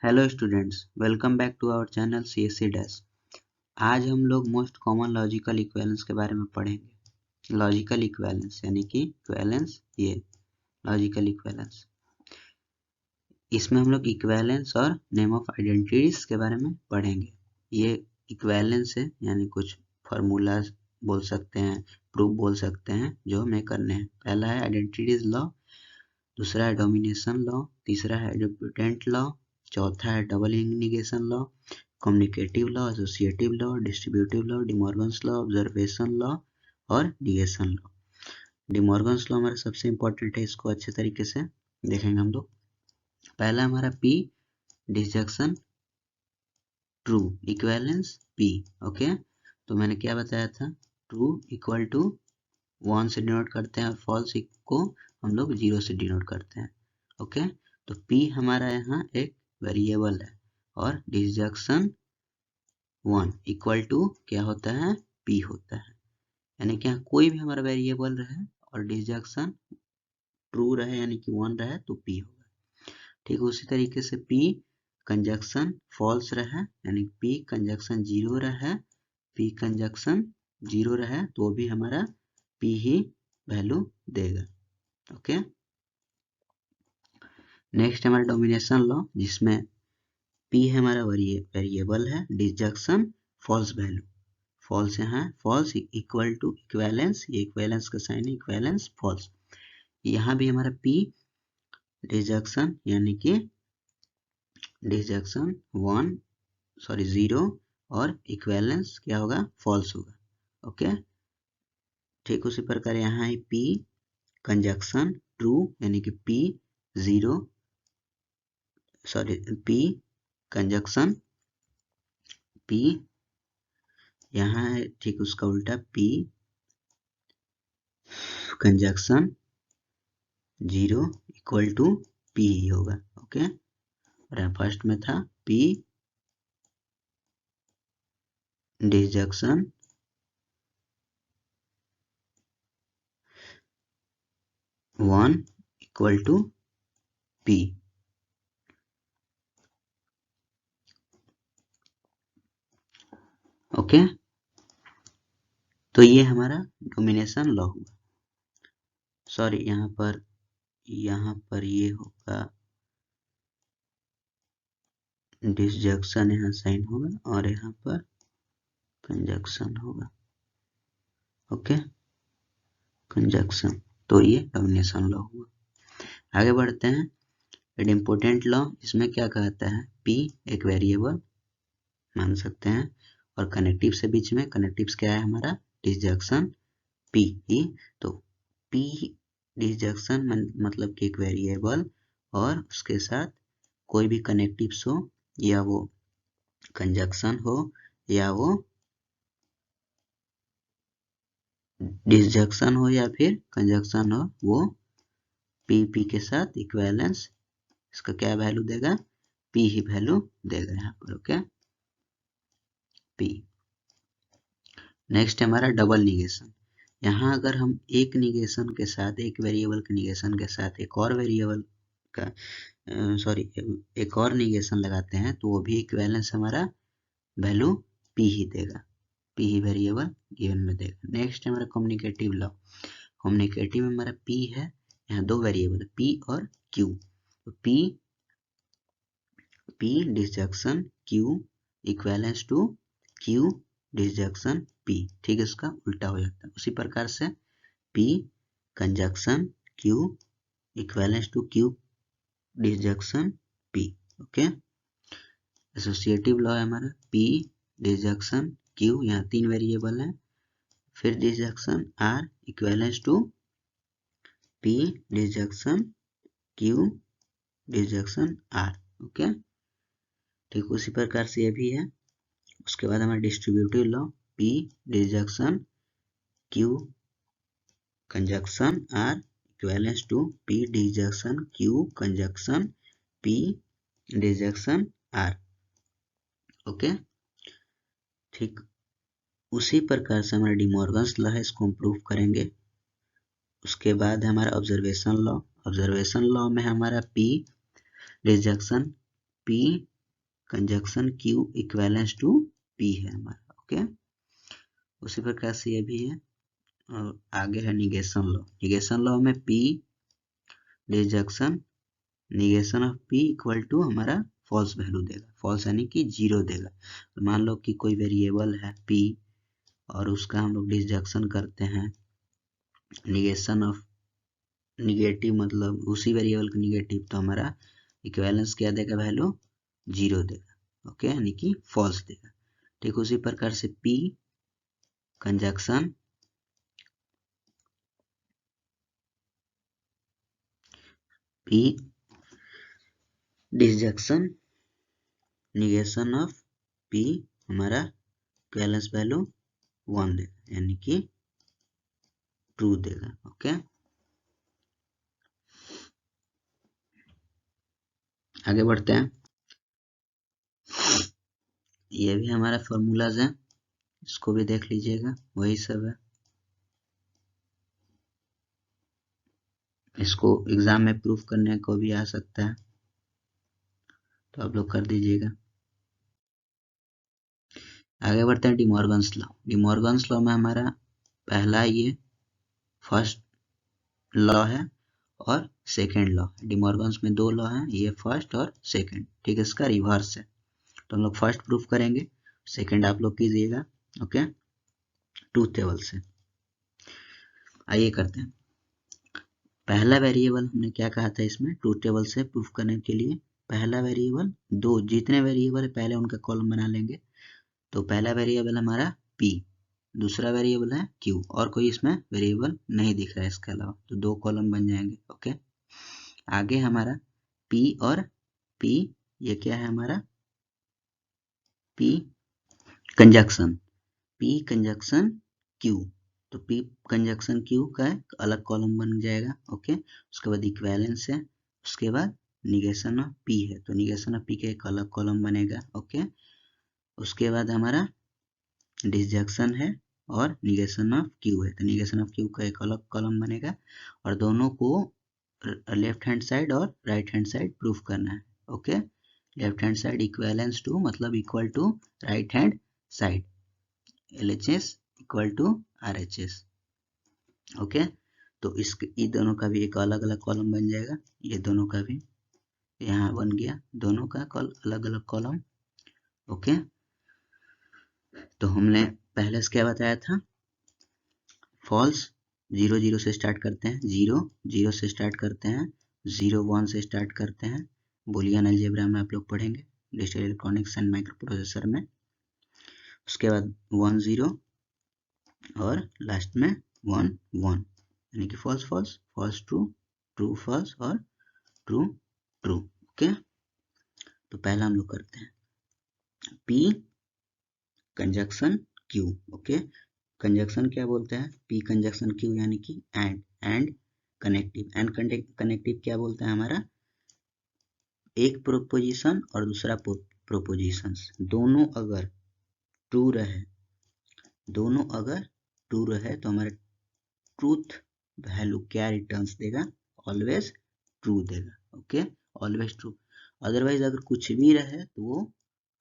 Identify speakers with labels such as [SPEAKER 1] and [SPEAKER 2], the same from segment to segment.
[SPEAKER 1] Hello students, welcome back to our channel CSC dash. आज हम लोग मोस्ट कॉमन लॉजिकल इक्विवेलेंस के बारे में पढ़ेंगे। लॉजिकल इक्विवेलेंस यानी कि इक्विवेलेंस, ये लॉजिकल इक्विवेलेंस। इसमें हम लोग इक्विवेलेंस और नेम ऑफ आइडेंटिटीज के बारे में पढ़ेंगे। ये इक्विवेलेंस है यानी कुछ फार्मूला बोल सकते हैं, प्रूफ बोल सकते हैं जो हमें करने हैं। पहला है आइडेंटिटीज लॉ, दूसरा है डोमिनेशन लॉ, तीसरा है इक्विवेलेंट लॉ, चौथा है double negation law, communicative law, associative law, distributive law, De Morgan's law, observation law और निगेशन लॉ। डिमॉर्गन्स लॉ हमारा सबसे इंपॉर्टेंट है, इसको अच्छे तरीके से देखेंगे हम लोग। पहला हमारा P disjunction true equivalence P। Okay, तो मैंने क्या बताया था, ट्रू इक्वल टू 1 से डिनोट करते हैं और फॉल्स को हम लोग 0 से डिनोट करते हैं। ओके, तो P हमारा यहाँ एक वेरिएबल है और डिसजंक्शन 1 इक्वल टू क्या होता है, P होता है। यानी कि कोई भी हमारा वेरिएबल रहे और डिसजंक्शन ट्रू रहे यानी कि 1 रहे तो P होगा। ठीक, उसी तरीके से P कंजक्शन फॉल्स रहे यानी P कंजक्शन 0 रहे, P कंजक्शन 0 रहे तो भी हमारा P ही वैल्यू देगा। ओके, नेक्स्ट हमारा डोमिनेशन लॉ, जिसमें P हमारा वेरिएबल है, डिसजंक्शन फॉल्स वैल्यू, फॉल्स यहाँ फॉल्स इक्वल टू इक्विवेलेंस, ये इक्विवेलेंस का साइन है, इक्विवेलेंस फॉल्स। यहाँ भी हमारा P डिसजंक्शन यानी कि डिसजंक्शन 0 और इक्विवेलेंस क्या होगा, फॉल्स होगा। ओके, ठीक उसी प्रकार यहाँ है P कंजक्शन ट्रू यानी कि P 0 P कंजक्शन P यहाँ है, ठीक उसका उल्टा P conjunction 0 equal to P ही होगा। ओके, और फर्स्ट में था P disjunction 1 equal to P। Okay, तो ये हमारा डोमिनेशन लॉ हुआ। सॉरी, यहाँ पर ये होगा डिसजंक्शन, यहाँ साइन होगा और यहाँ पर कंजक्शन होगा। ओके, कंजक्शन, तो ये डोमिनेशन लॉ हुआ। आगे बढ़ते हैं, एक इम्पोर्टेंट लॉ, इसमें क्या कहता है, P एक वेरिएबल मान सकते हैं और कनेक्टिव से बीच में, कनेक्टिव्स क्या है हमारा, डिसजंक्शन P ही। तो P डिसजंक्शन मतलब कि एक वेरिएबल और उसके साथ कोई भी कनेक्टिव्स हो, या वो कंजक्शन हो या वो डिसजंक्शन हो या फिर कंजक्शन हो, वो P के साथ इक्विवेलेंस, इसका क्या वैल्यू देगा, P ही वैल्यू देगा यहाँ पर। Okay, P। नेक्स्ट हमारा डबल निगेशन। यहाँ अगर हम एक निगेशन के साथ, एक वेरिएबल के निगेशन के साथ एक और वेरिएबल का एक और निगेशन लगाते हैं तो वो भी इक्विवेलेंस हमारा वैल्यू P ही देगा, P ही वेरिएबल गिवन में देगा। नेक्स्ट हमारा कम्युनिकेटिव लॉ। कम्युनिकेटिव में हमारा P है, यहाँ दो वेरिएबल है P और Q, तो P disjunction Q equivalence to Q disjunction P। ठीक है, इसका उल्टा हो जाता है। उसी प्रकार से P conjunction Q equivalence to Q disjunction P। Okay, associative law है हमारा P डिसजंक्शन Q, यहाँ तीन वेरिएबल है, फिर disjunction R equivalence to P disjunction Q disjunction R। Okay, ठीक उसी प्रकार से ये भी है। उसके बाद हमारा distributive law, P disjunction Q conjunction R equivalence to P disjunction Q conjunction P disjunction R। Okay, ठीक उसी प्रकार से हमारा डिमॉर्गन्स लॉ है, इसको हम प्रूफ करेंगे। उसके बाद हमारा ऑब्जर्वेशन लॉ। ऑब्जर्वेशन लॉ में हमारा P disjunction P conjunction Q equivalence to P है हमारा। ओके, उसी प्रकार से ये भी है। और आगे है निगेशन लॉ। निगेशन लॉ में P disjunction negation of P equal to हमारा फॉल्स वैल्यू देगा, फॉल्स यानी कि 0 देगा। तो मान लो कि कोई वेरिएबल है P और उसका हम लोग डिसजंक्शन करते हैं, निगेशन ऑफ निगेटिव मतलब उसी वेरिएबल का निगेटिव, तो हमारा इक्विवेलेंस क्या देगा, वैल्यू 0 देगा। ओके, यानी कि फॉल्स देगा। ठीक उसी प्रकार से P conjunction P disjunction negation of P हमारा इक्विवेलेंस वैल्यू 1 देगा, यानी कि ट्रू देगा। ओके, आगे बढ़ते हैं। ये भी हमारा फॉर्मूलाज है, इसको भी देख लीजिएगा, वही सब है। इसको एग्जाम में प्रूफ करने को भी आ सकता है, तो आप लोग कर दीजिएगा। आगे बढ़ते हैं डिमॉर्गन्स लॉ। डिमॉर्गन्स लॉ में हमारा पहला ये फर्स्ट लॉ है और सेकंड लॉ। डिमॉर्गन्स में 2 लॉ हैं, ये फर्स्ट और सेकंड। ठीक है, इसका रिवर्स है, तो हम लोग फर्स्ट प्रूफ करेंगे, सेकंड आप लोग कीजिएगा। ओके, ट्रूथ टेबल से आइए करते हैं। पहला वेरिएबल हमने क्या कहा था इसमें, ट्रूथ टेबल से प्रूफ करने के लिए पहला वेरिएबल, दो जितने वेरिएबल है पहले उनका कॉलम बना लेंगे। तो पहला वेरिएबल हमारा P, दूसरा वेरिएबल है Q, और कोई इसमें वेरिएबल नहीं दिख रहा है इसके अलावा, तो 2 कॉलम बन जाएंगे। ओके, आगे हमारा P और P, ये क्या है हमारा P conjunction, P conjunction Q, तो P कंजक्शन Q का एक अलग कॉलम बन जाएगा। ओके, उसके बाद इक्विवेलेंस है, उसके बाद निगेशन ऑफ P है, तो निगेशन ऑफ P का एक अलग कॉलम बनेगा। ओके, उसके बाद हमारा डिसजंक्शन है और निगेशन ऑफ Q है, तो निगेशन ऑफ Q का एक अलग कॉलम बनेगा, और दोनों को लेफ्ट हैंड साइड और राइट हैंड साइड प्रूफ करना है। Okay, left hand side equivalence to मतलब equal to right hand side, LHS equal to RHS। Okay, तो ये दोनों का भी एक अलग अलग कॉलम बन जाएगा, ये दोनों का भी यहाँ बन गया, दोनों का अलग अलग कॉलम। ओके, तो हमने पहले से क्या बताया था, फॉल्स 0 0 से स्टार्ट करते हैं, 0 0 से स्टार्ट करते हैं, 0 1 से स्टार्ट करते हैं, बुलियन अलजेब्रा में आप लोग पढ़ेंगे, digital electronics and micro processor में। उसके बाद 1 0 और लास्ट में 1 1, यानी कि false false, false true, true false और ट्रू ट्रू। ओके, तो पहला हम लोग करते हैं P conjunction Q। Okay, conjunction क्या बोलते हैं, P कंजक्शन Q यानी कि एंड कनेक्टिव। एंड कनेक्टिव क्या बोलते हैं, हमारा एक प्रोपोजिशन और दूसरा प्रोपोजिशन दोनों अगर ट्रू रहे, दोनों अगर ट्रू रहे तो हमारा ट्रूथ वैल्यू क्या रिटर्न्स देगा, ऑलवेज ट्रू देगा। ओके, ऑलवेज ट्रू, अदरवाइज अगर कुछ भी रहे तो वो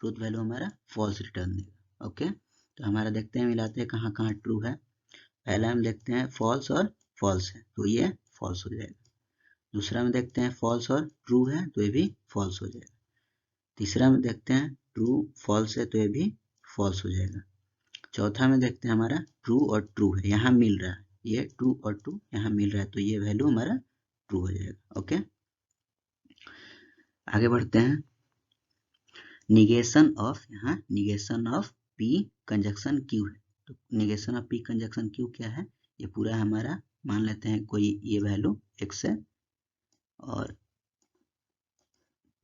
[SPEAKER 1] ट्रूथ वैल्यू हमारा फॉल्स रिटर्न देगा। ओके, तो हमारा देखते हैं, मिलाते हैं कहाँ कहाँ ट्रू है। पहला हम देखते हैं फॉल्स और फॉल्स है, तो ये फॉल्स हो जाएगा। दूसरा में देखते हैं फॉल्स और ट्रू है, तो ये भी फॉल्स हो जाएगा। तीसरा में देखते हैं ट्रू फॉल्स है, तो ये भी फॉल्स हो जाएगा। चौथा में देखते हैं हमारा ट्रू और ट्रू है, यहाँ मिल रहा है, ये ट्रू और ट्रू यहाँ मिल रहा है, तो ये वैल्यू हमारा ट्रू हो जाएगा। ओके, आगे बढ़ते हैं। निगेशन ऑफ, यहाँ negation of P conjunction Q है, तो negation of P conjunction Q क्या है, ये पूरा हमारा मान लेते हैं कोई ये वैल्यू x है, और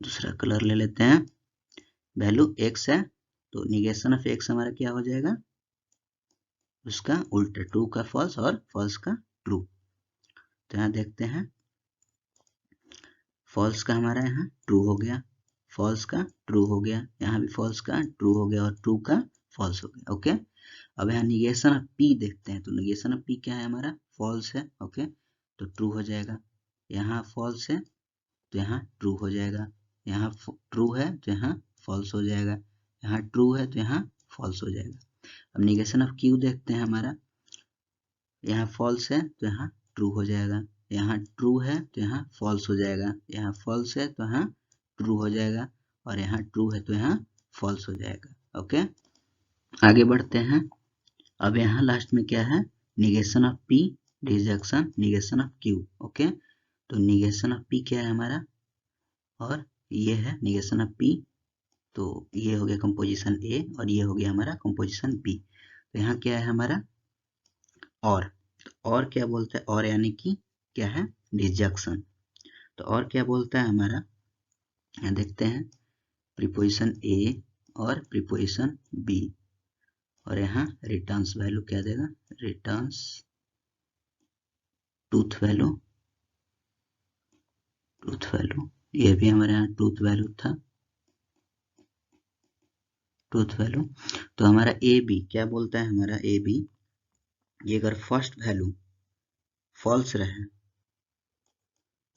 [SPEAKER 1] दूसरा कलर ले लेते हैं, वैल्यू x है, तो निगेशन ऑफ x हमारा क्या हो जाएगा, उसका उल्टा, ट्रू का फॉल्स और फॉल्स का ट्रू। तो यहाँ देखते हैं फॉल्स का हमारा यहाँ ट्रू हो गया, फॉल्स का ट्रू हो गया, यहाँ भी फॉल्स का ट्रू हो गया और ट्रू का फॉल्स हो गया। ओके, अब यहाँ निगेशन ऑफ P देखते हैं, तो निगेशन ऑफ P क्या है, हमारा फॉल्स है। ओके, तो ट्रू हो जाएगा, यहाँ फॉल्स है तो यहाँ ट्रू हो जाएगा, यहाँ ट्रू है तो यहाँ फॉल्स हो जाएगा, यहाँ ट्रू है तो यहाँ फॉल्स हो जाएगा। अब निगेशन ऑफ क्यू देखते हैं हमारा, यहाँ फॉल्स है तो यहाँ ट्रू हो जाएगा, यहाँ ट्रू है तो यहाँ फॉल्स हो जाएगा, यहाँ फॉल्स है तो यहाँ ट्रू हो जाएगा, और यहाँ ट्रू है तो यहाँ फॉल्स हो जाएगा। ओके, आगे बढ़ते हैं। अब यहाँ लास्ट में क्या है, negation of P, rejection, negation of Q. Okay, तो निगेशन ऑफ पी क्या है हमारा, और ये है निगेशन ऑफ पी, तो ये हो गया कंपोजिशन ए और ये हो गया हमारा कंपोजिशन बी। तो यहाँ क्या है हमारा और क्या बोलता है, और यानी कि क्या है, रिजेक्शन। तो और क्या बोलता है हमारा, यहाँ देखते हैं, प्रीपोजिशन ए और प्रीपोजिशन बी, और यहाँ रिटर्न्स वैल्यू क्या देगा, रिटर्न्स ट्रूथ वैल्यू, ये भी हमारे यहाँ ट्रूथ वैल्यू था, ट्रूथ वैल्यू। तो हमारा ए बी क्या बोलता है, हमारा ए बी, ये अगर फर्स्ट वैल्यू फॉल्स रहे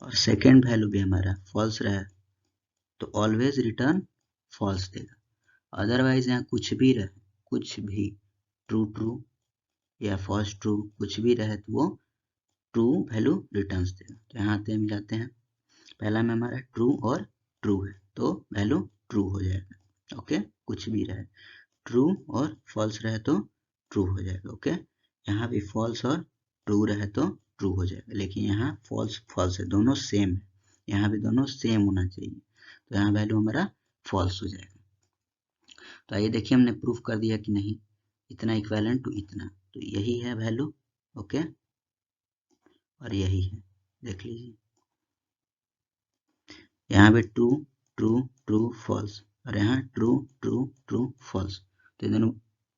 [SPEAKER 1] और सेकेंड वैल्यू भी हमारा फॉल्स रहे तो ऑलवेज रिटर्न फॉल्स देगा। अदरवाइज यहाँ कुछ भी रहे, कुछ भी ट्रू ट्रू या फॉल्स ट्रू कुछ भी रहे तो वो ट्रू वैल्यू रिटर्न्स देगा। तो यहाँ आते हैं, मिलाते हैं, पहला में हमारा ट्रू और ट्रू है तो वैल्यू ट्रू हो जाएगा। ओके, कुछ भी रहे, ट्रू और फॉल्स रहे तो ट्रू हो जाएगा। ओके, यहाँ भी फॉल्स और ट्रू रहे तो ट्रू हो जाएगा, लेकिन यहाँ फॉल्स फॉल्स है, दोनों सेम है, यहाँ भी दोनों सेम होना चाहिए, तो यहाँ वैल्यू हमारा फॉल्स हो जाएगा। तो आइए देखिए हमने प्रूफ कर दिया कि नहीं, इतना इक्विवेलेंट टू इतना, तो यही है वैल्यू। ओके, और यही है, देख लीजिए यहाँ पे ट्रू ट्रू ट्रू फॉल्स, और यहाँ ट्रू ट्रू ट्रू फॉल्स, तो दोनों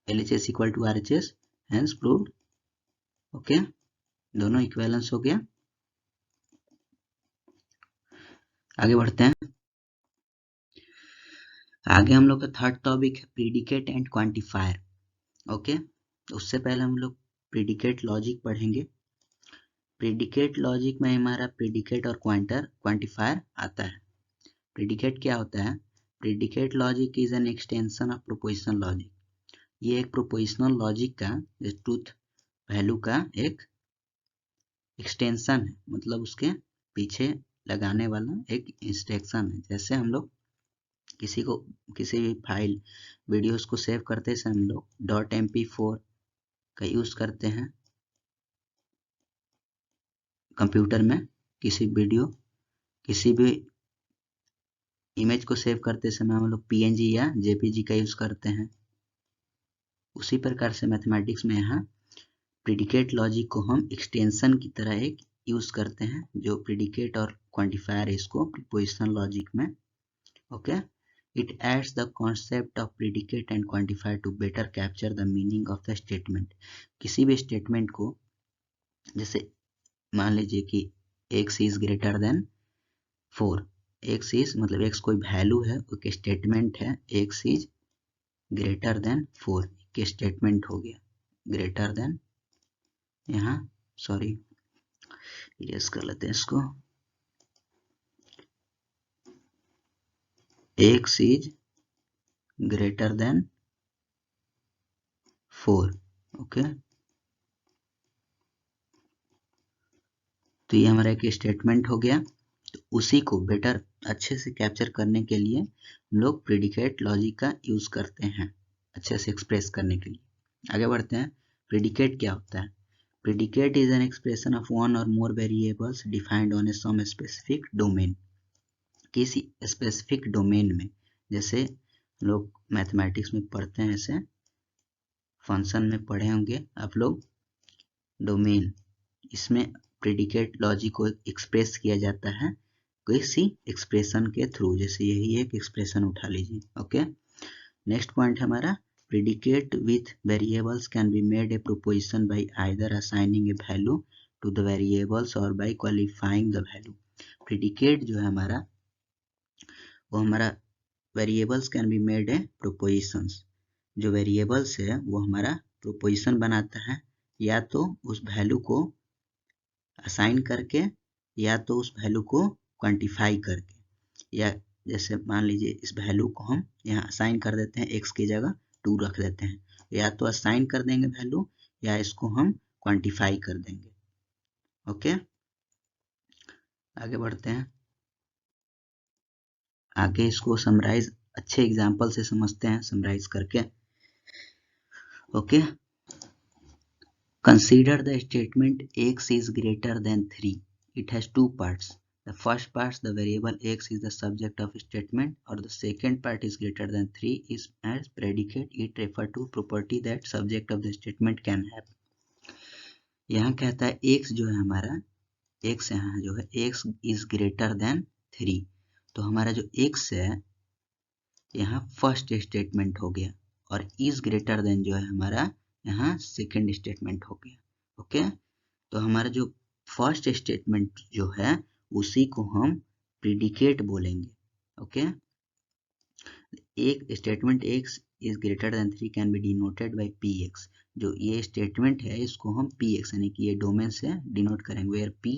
[SPEAKER 1] LHS equal to RHS, hence proved. Okay, दोनों इक्विवेलेंस हो गया। आगे बढ़ते हैं, आगे हम लोग का थर्ड टॉपिक है प्रीडिकेट एंड क्वांटिफायर। ओके, उससे पहले हम लोग प्रीडिकेट लॉजिक पढ़ेंगे। प्रीडिकेट लॉजिक में हमारा प्रीडिकेट और क्वांटिफायर आता है। प्रीडिकेट क्या होता है, predicate logic is an extension of prepositional logic, ये एक प्रोपोजिशनल लॉजिक का ट्रूथ वैल्यू का एक एक्सटेंशन है, मतलब उसके पीछे लगाने वाला एक इंस्ट्रक्शन है। जैसे हम लोग किसी भी फाइल वीडियोस को सेव करते हैं, हम लोग .mp4 का यूज करते हैं कंप्यूटर में, किसी भी इमेज को सेव करते समय हम लोग PNG या JPG का यूज करते हैं। उसी प्रकार से मैथमेटिक्स में यहाँ प्रीडिकेट लॉजिक को हम एक्सटेंशन की तरह एक यूज करते हैं, जो प्रीडिकेट और क्वांटिफायर है इसको प्रीपोजिशनल लॉजिक में। Okay, it adds the concept of predicate and quantifier to better capture the meaning of the statement. किसी भी स्टेटमेंट को, जैसे मान लीजिए कि x is greater than 4, x is मतलब x कोई वैल्यू है, ओके, स्टेटमेंट है x इज ग्रेटर देन 4, के स्टेटमेंट हो गया ग्रेटर देन, यहाँ सॉरी इरेज कर लेते हैं इसको, x is greater than 4। Okay, तो ये हमारा एक स्टेटमेंट हो गया। तो उसी को बेटर अच्छे से कैप्चर करने के लिए हम लोग प्रीडिकेट लॉजिक का यूज करते हैं, अच्छे से एक्सप्रेस करने के लिए। आगे बढ़ते हैं, प्रीडिकेट क्या होता है। Predicate is an expression of one और more variables defined on a some specific domain. किसी स्पेसिफिक डोमेन में, जैसे लोग मैथमेटिक्स में पढ़ते हैं, ऐसे फंक्शन में पढ़े होंगे आप लोग, डोमेन, इसमें प्रीडिकेट लॉजिक को एक्सप्रेस किया जाता है किसी एक्सप्रेशन के थ्रू, जैसे यही एक एक्सप्रेशन उठा लीजिए। ओके, नेक्स्ट पॉइंट हमारा, predicate with variables can be made a proposition by either assigning a value to the variables और by qualifying the value. Predicate जो है हमारा, वो हमारा variables can be made a propositions, जो वेरिएबल्स है वो हमारा प्रोपोजिशन बनाता है, या तो उस वैल्यू को असाइन करके, या तो उस वैल्यू को क्वांटिफाई करके, या जैसे मान लीजिए इस वैल्यू को हम यहाँ असाइन कर देते हैं, x की जगह 2 रख देते हैं, या तो असाइन कर देंगे वैल्यू या इसको हम क्वांटिफाई कर देंगे। ओके, आगे बढ़ते हैं। आगे इसको समराइज अच्छे एग्जाम्पल से समझते हैं, समराइज करके। Okay, consider the statement x is greater than 3. It has two parts. The first part, the variable x is the subject of statement, or the second part is greater than 3 is as predicate. It refer to property that subject of the statement can have. यहाँ कहता है x जो है हमारा, x यहाँ जो है x is greater than 3, तो हमारा जो x है यहाँ फर्स्ट स्टेटमेंट हो गया, और is greater than जो है हमारा यहाँ सेकेंड स्टेटमेंट हो गया। ओके, तो हमारा जो फर्स्ट स्टेटमेंट जो है उसी को हम प्रीडिकेट बोलेंगे। ओके, एक statement x is greater then 3 can be denoted by px। जो ये स्टेटमेंट है इसको हम px यानी कि ये डोमेन से डिनोट करेंगे, where p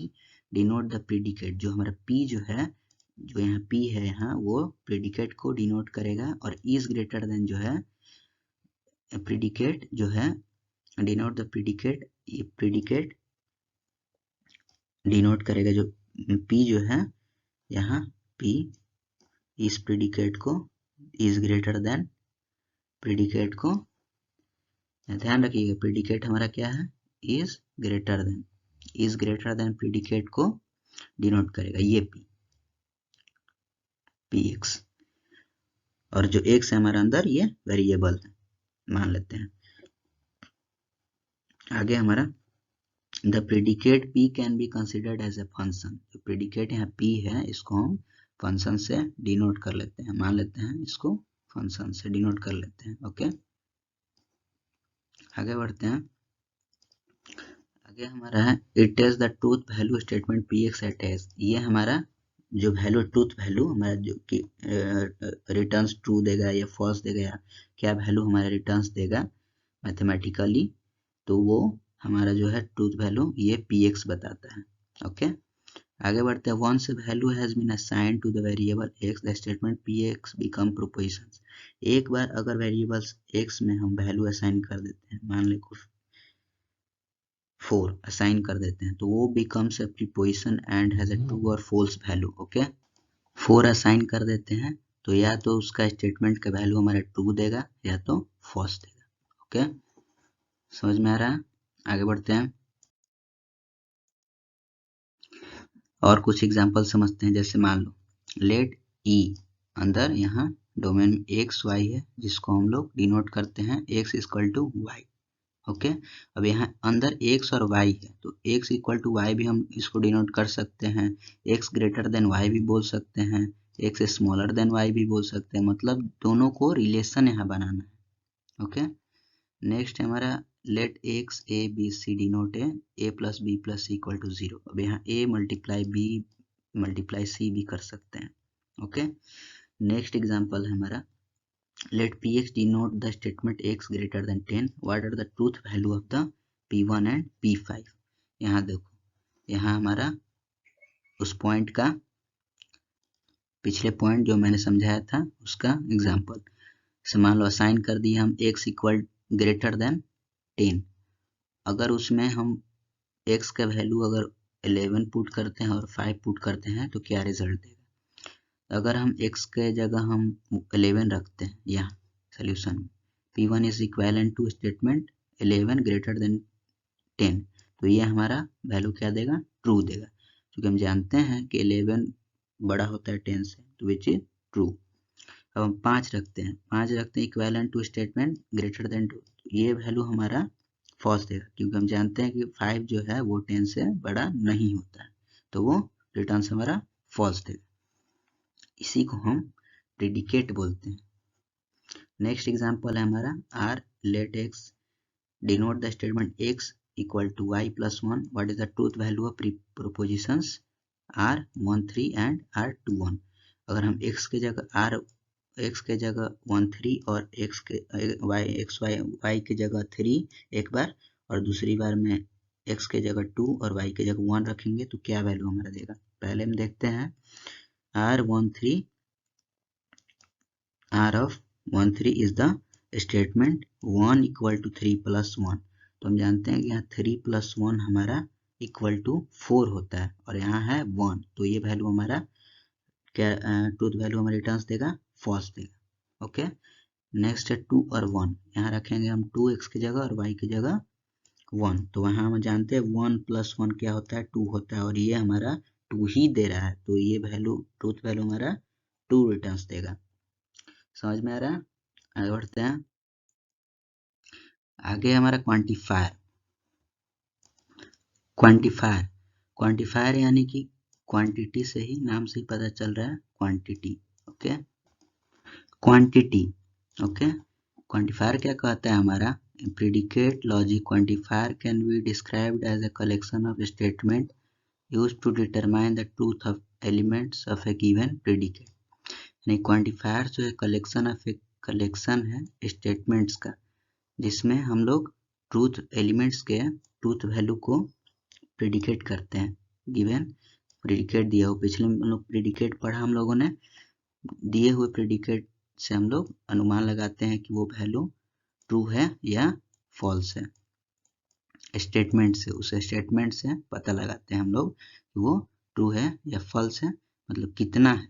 [SPEAKER 1] denote the predicate. जो हमारा p जो है, जो यहाँ p है यहाँ, वो प्रीडिकेट को डिनोट करेगा, और इज ग्रेटर देन जो है प्रीडिकेट जो है डिनोट द प्रीडिकेट, ये प्रीडिकेट डिनोट करेगा जो p जो है यहाँ p इस प्रीडिकेट को इज ग्रेटर देन प्रीडिकेट को, ध्यान रखिएगा प्रीडिकेट हमारा क्या है, इज ग्रेटर देन प्रीडिकेट को डिनोट करेगा ये px, और जो x है हमारा अंदर ये वेरिएबल है मान लेते हैं। आगे हमारा the predicate p can be considered as a function. जो प्रीडिकेट यहाँ p है इसको हम फंक्शन से डिनोट कर लेते हैं, मान लेते हैं इसको फंक्शन से डिनोट कर लेते हैं। ओके, आगे बढ़ते हैं। आगे हमारा है it is the truth value statement px at s। ये हमारा जो वैल्यू ट्रूथ वैल्यू हमारा जो कि रिटर्न्स ट्रू देगा या फॉल्स देगा या क्या वैल्यू हमारा रिटर्न्स देगा मैथमेटिकली, तो वो हमारा जो है ट्रूथ वैल्यू ये px बताता है। ओके, आगे बढ़ते हैं। Once value has been assigned to the variable x, the statement px become propositions. एक बार अगर वेरिएबल्स x में हम वैल्यू असाइन कर देते हैं, मान ले कुछ 4 असाइन कर देते हैं, तो वो becomes a preposition and has a true और फॉल्स वैल्यू। ओके, 4 असाइन कर देते हैं तो या तो उसका स्टेटमेंट का वैल्यू हमारा ट्रू देगा या तो फॉल्स देगा। ओके, समझ में आ रहा है? आगे बढ़ते हैं और कुछ एग्जांपल समझते हैं। जैसे मान लो लेट ई अंदर यहाँ डोमेन एक्स वाई है जिसको हम लोग डिनोट करते हैं x equal to Y. Okay, अब यहाँ अंदर x और y है तो x इक्वल टू वाई भी हम इसको डिनोट कर सकते हैं, x ग्रेटर देन y भी बोल सकते हैं, x स्मॉलर देन y भी बोल सकते हैं, मतलब दोनों को रिलेशन यहाँ बनाना है। ओके, नेक्स्ट हमारा let x a b c denote a plus b plus c equal to 0। अब यहाँ a multiply b multiply c भी कर सकते हैं। ओके, नेक्स्ट एग्जांपल है हमारा let px denote the statement x greater than 10, what are the truth value of the p1 and p5। यहाँ देखो, यहाँ हमारा उस पॉइंट का पिछले पॉइंट जो मैंने समझाया था उसका एग्जांपल से मान लो असाइन कर दिया हम x इक्वल ग्रेटर देन 10। अगर उसमें हम x का वैल्यू अगर 11 पुट करते हैं और 5 पुट करते हैं तो क्या रिजल्ट देगा। अगर हम x के जगह हम 11 रखते हैं यहाँ सोल्यूशन में, p1 is equivalent to statement 11 greater than 10, तो ये हमारा वैल्यू क्या देगा, ट्रू देगा, क्योंकि हम जानते हैं कि 11 बड़ा होता है 10 से, तो विच इज ट्रू। अब हम 5 रखते हैं equivalent to statement greater than 2, तो ये वैल्यू हमारा फॉल्स देगा, क्योंकि हम जानते हैं कि 5 जो है वो 10 से बड़ा नहीं होता है, तो वो रिटर्न हमारा फॉल्स देगा। इसी को हम प्रीडिकेट बोलते हैं। नेक्स्ट एग्जांपल है हमारा R let X denote the statement X equal to Y plus 1, what is the truth value of propositions R 1 3 and R 2 1। अगर हम x के जगह 1 3 और x y के जगह 3 एक बार और दूसरी बार में x के जगह 2 और y के जगह 1 रखेंगे तो क्या वैल्यू हमारा देगा। पहले हम देखते हैं R 1 3 R of 1 3 is the statement 1 equal to 3 plus 1। तो हम जानते हैं कि यहाँ 3 plus 1 हमारा इक्वल टू 4 होता है और यहाँ है 1, तो ये वैल्यू हमारा क्या ट्रूथ वैल्यू हमारा रिटर्न देगा फॉल्स देगा। ओके, नेक्स्ट है 2 और 1, यहाँ रखेंगे हम 2x की जगह और y की जगह 1, तो वहाँ हम जानते हैं 1 plus 1 क्या होता है 2 होता है और ये हमारा 2 ही दे रहा है, तो ये वैल्यू ट्रूथ वैल्यू हमारा 2 रिटर्न्स देगा। समझ में आ रहा है? आगे बढ़ते हैं। आगे हमारा क्वांटिफायर। क्वांटिफायर यानी कि क्वांटिटी से ही, नाम से ही पता चल रहा है quantity. Okay, quantity. Okay, quantifier क्या कहता है हमारा, predicate logic quantifier can be described as a collection of statement used to determine the truth of elements of a given predicate. यानी क्वांटिफायर जो है कलेक्शन है स्टेटमेंट्स का, जिसमें हम लोग ट्रूथ एलिमेंट्स के ट्रूथ वैल्यू को प्रेडिकेट करते हैं। गिवन प्रेडिकेट दिया हो, पिछले हम लोग प्रेडिकेट पढ़ा हम लोगों ने, दिए हुए प्रेडिकेट से हम लोग अनुमान लगाते हैं कि वो वैल्यू ट्रू है या फॉल्स है। स्टेटमेंट से, उस स्टेटमेंट से पता लगाते हैं हम लोग कि वो ट्रू है या फॉल्स है, मतलब कितना है।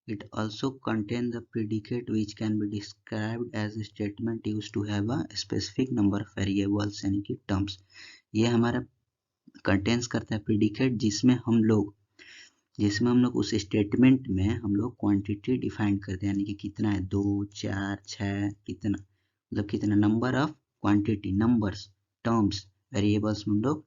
[SPEAKER 1] It also contains the predicate which can be described as a statement used to have a specific number of variables यानी कि terms। ये हमारा कंटेंस करता है प्रेडिकेट जिसमें हम लोग उस स्टेटमेंट में हम लोग क्वांटिटी डिफाइन करते हैं, यानी कि कितना है 2 4 6 कितना, मतलब कितना number of quantity, numbers, terms, variables में हम लोग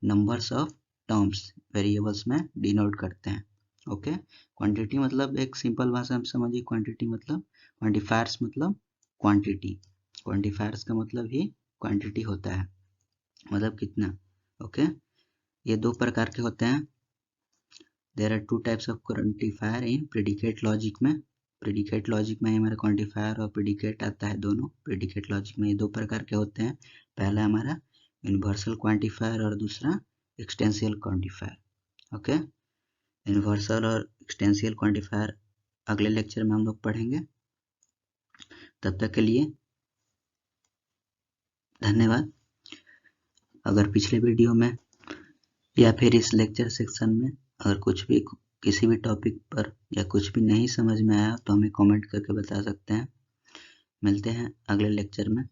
[SPEAKER 1] नंबर्स ऑफ टर्म्स वेरिएबल्स में डिनोट करते हैं। ओके, क्वांटिटी मतलब एक सिंपल भाषा में समझिए, क्वांटिटी मतलब क्वांटिफायर्स मतलब क्वांटिटी, क्वांटिफायर्स का मतलब ही क्वांटिटी होता है, मतलब कितना। ओके, ये दो प्रकार के होते हैं। There are two types of quantifier in predicate logic में। प्रेडिकेट लॉजिक में हमारा क्वांटिफायर और प्रेडिकेट आता है, दोनों प्रेडिकेट लॉजिक में ये दो प्रकार के होते हैं। पहला हमारा यूनिवर्सल क्वांटिफायर और दूसरा एक्सटेंशियल क्वांटिफायर। ओके, यूनिवर्सल और एक्सटेंशियल क्वांटिफायर अगले लेक्चर में हम लोग पढ़ेंगे। तब तक के लिए धन्यवाद। अगर पिछले वीडियो में या फिर इस लेक्चर सेक्शन में अगर कुछ भी किसी भी टॉपिक पर या कुछ भी नहीं समझ में आया तो हमें कमेंट करके बता सकते हैं। मिलते हैं अगले लेक्चर में।